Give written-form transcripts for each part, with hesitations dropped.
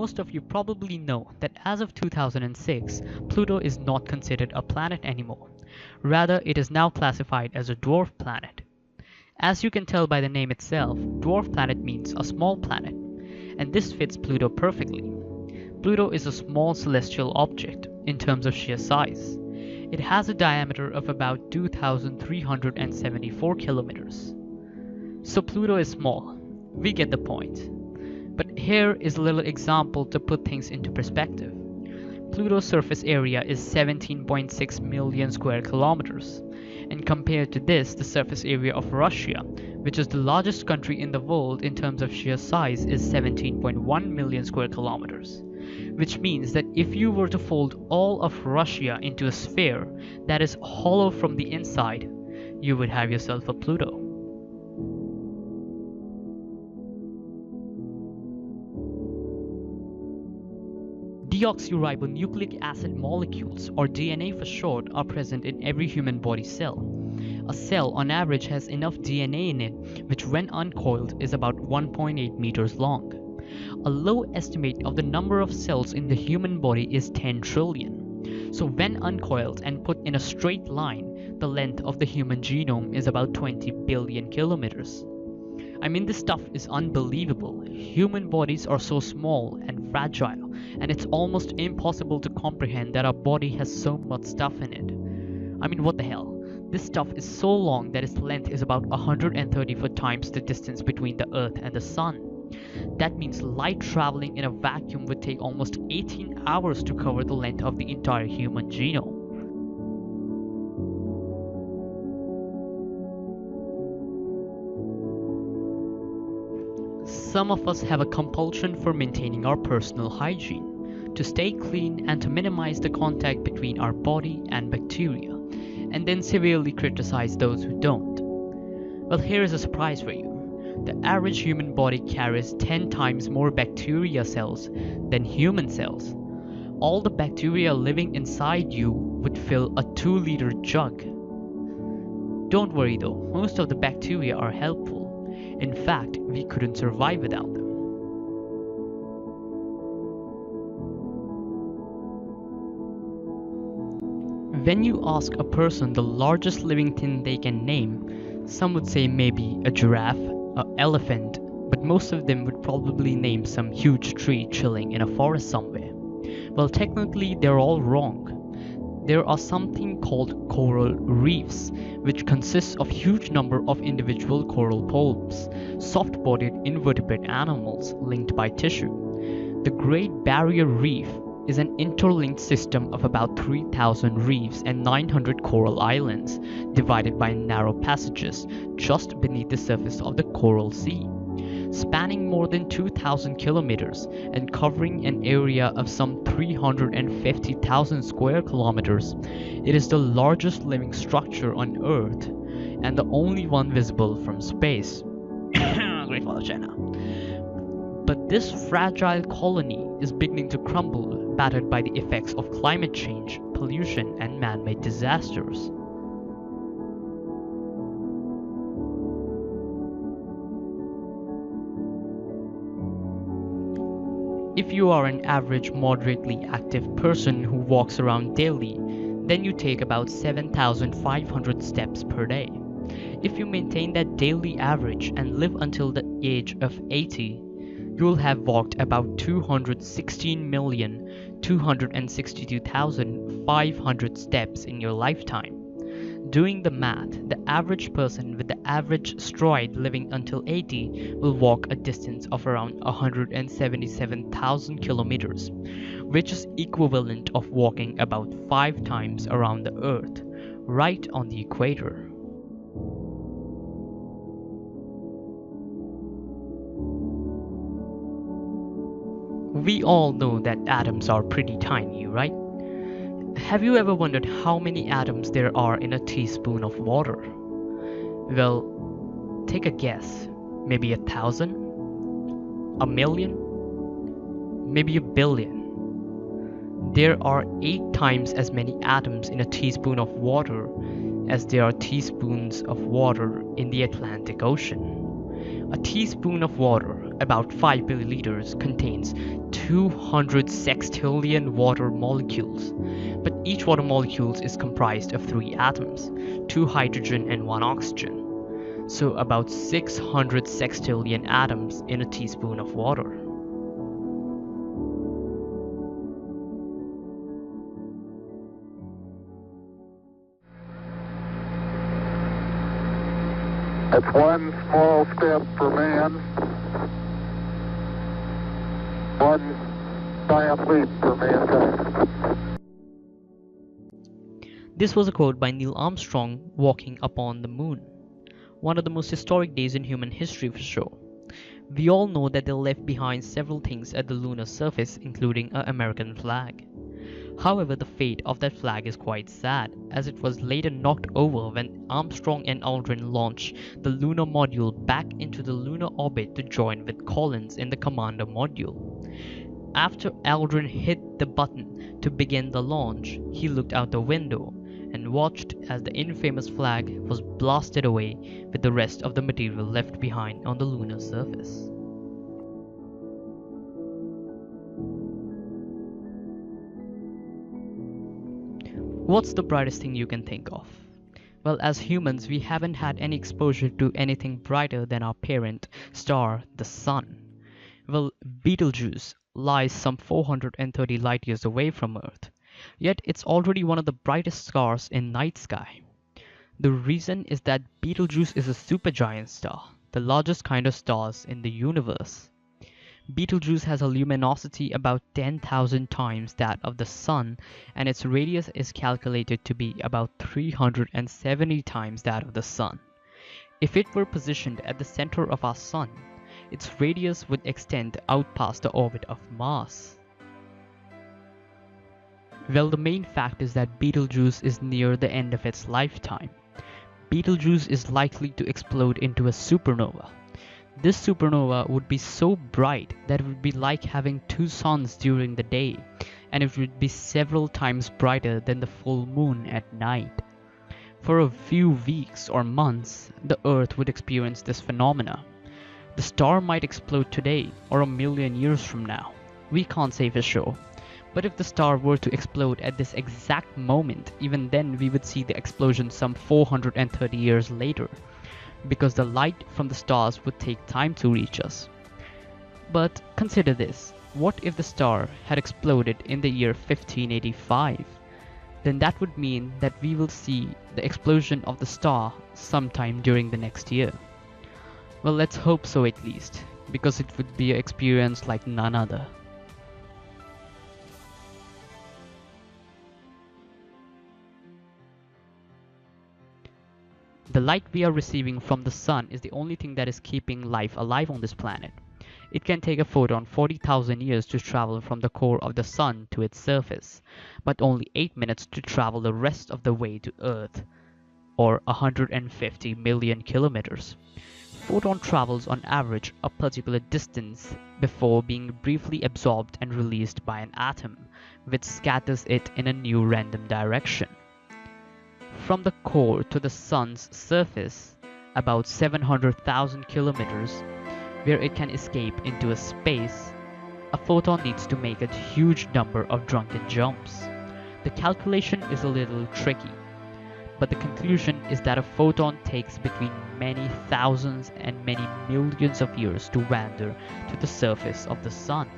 most of you probably know that as of 2006, Pluto is not considered a planet anymore. Rather, it is now classified as a dwarf planet. As you can tell by the name itself, dwarf planet means a small planet, and this fits Pluto perfectly. Pluto is a small celestial object in terms of sheer size. It has a diameter of about 2,374 kilometers. So Pluto is small. We get the point. But here is a little example to put things into perspective. Pluto's surface area is 17.6 million square kilometers. And compared to this, the surface area of Russia, which is the largest country in the world in terms of sheer size, is 17.1 million square kilometers. Which means that if you were to fold all of Russia into a sphere that is hollow from the inside, you would have yourself a Pluto. Deoxyribonucleic acid molecules, or DNA for short, are present in every human body cell. A cell on average has enough DNA in it, which when uncoiled is about 1.8 meters long. A low estimate of the number of cells in the human body is 10 trillion. So when uncoiled and put in a straight line, the length of the human genome is about 20 billion kilometers. I mean, this stuff is unbelievable. Human bodies are so small and fragile, and it's almost impossible to comprehend that our body has so much stuff in it. I mean, what the hell? This stuff is so long that its length is about 134 times the distance between the Earth and the Sun. That means light traveling in a vacuum would take almost 18 hours to cover the length of the entire human genome. Some of us have a compulsion for maintaining our personal hygiene, to stay clean and to minimize the contact between our body and bacteria, and then severely criticize those who don't. Well, here is a surprise for you. The average human body carries 10 times more bacteria cells than human cells. All the bacteria living inside you would fill a 2-liter jug. Don't worry though, most of the bacteria are helpful. In fact, we couldn't survive without them. When you ask a person the largest living thing they can name, some would say maybe a giraffe, an elephant, but most of them would probably name some huge tree chilling in a forest somewhere. Well, technically they're all wrong. There are something called coral reefs, which consists of huge number of individual coral polyps, soft-bodied invertebrate animals linked by tissue. The Great Barrier Reef is an interlinked system of about 3,000 reefs and 900 coral islands, divided by narrow passages just beneath the surface of the Coral Sea. Spanning more than 2,000 kilometers and covering an area of some 350,000 square kilometers, it is the largest living structure on Earth and the only one visible from space. Great Wall of China. But this fragile colony is beginning to crumble, battered by the effects of climate change, pollution, and man-made disasters. If you are an average moderately active person who walks around daily, then you take about 7,500 steps per day. If you maintain that daily average and live until the age of 80, you will have walked about 216,262,500 steps in your lifetime. Doing the math, the average person with the average stride living until 80 will walk a distance of around 177,000 kilometers, which is equivalent of walking about 5 times around the Earth, right on the equator. We all know that atoms are pretty tiny, right? Have you ever wondered how many atoms there are in a teaspoon of water? Well, take a guess. Maybe 1,000? 1,000,000? Maybe 1,000,000,000. There are 8 times as many atoms in a teaspoon of water as there are teaspoons of water in the Atlantic Ocean. A teaspoon of water, about 5 milliliters, contains 200 sextillion water molecules, but each water molecule is comprised of 3 atoms, 2 hydrogen and 1 oxygen. So about 600 sextillion atoms in a teaspoon of water. It's one small step for man, one giant leap for mankind. This was a quote by Neil Armstrong walking upon the moon. One of the most historic days in human history for sure. We all know that they left behind several things at the lunar surface, including an American flag. However, the fate of that flag is quite sad, as it was later knocked over when Armstrong and Aldrin launched the lunar module back into the lunar orbit to join with Collins in the commander module. After Aldrin hit the button to begin the launch, he looked out the window and watched as the infamous flag was blasted away with the rest of the material left behind on the lunar surface. What's the brightest thing you can think of? Well, as humans, we haven't had any exposure to anything brighter than our parent star, the Sun. Well, Betelgeuse lies some 430 light years away from Earth, yet it's already one of the brightest stars in night sky. The reason is that Betelgeuse is a supergiant star, the largest kind of stars in the universe. Betelgeuse has a luminosity about 10,000 times that of the Sun, and its radius is calculated to be about 370 times that of the Sun. If it were positioned at the center of our Sun, its radius would extend out past the orbit of Mars. Well, the main fact is that Betelgeuse is near the end of its lifetime. Betelgeuse is likely to explode into a supernova. This supernova would be so bright that it would be like having 2 suns during the day, and it would be several times brighter than the full moon at night. For a few weeks or months, the Earth would experience this phenomena. The star might explode today or a million years from now. We can't say for sure. But if the star were to explode at this exact moment, even then we would see the explosion some 430 years later, because the light from the stars would take time to reach us. But consider this, what if the star had exploded in the year 1585? Then that would mean that we will see the explosion of the star sometime during the next year. Well, let's hope so at least, because it would be an experience like none other. The light we are receiving from the Sun is the only thing that is keeping life alive on this planet. It can take a photon 40,000 years to travel from the core of the Sun to its surface, but only 8 minutes to travel the rest of the way to Earth, or 150 million kilometers. Photon travels on average a particular distance before being briefly absorbed and released by an atom, which scatters it in a new random direction. From the core to the Sun's surface, about 700,000 kilometers, where it can escape into a space, a photon needs to make a huge number of drunken jumps. The calculation is a little tricky, but the conclusion is that a photon takes between many thousands and many millions of years to wander to the surface of the Sun.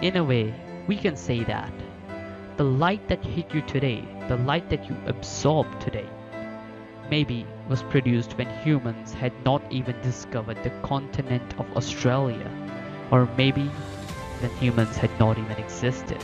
In a way, we can say that the light that hit you today, the light that you absorbed today, maybe was produced when humans had not even discovered the continent of Australia, or maybe when humans had not even existed.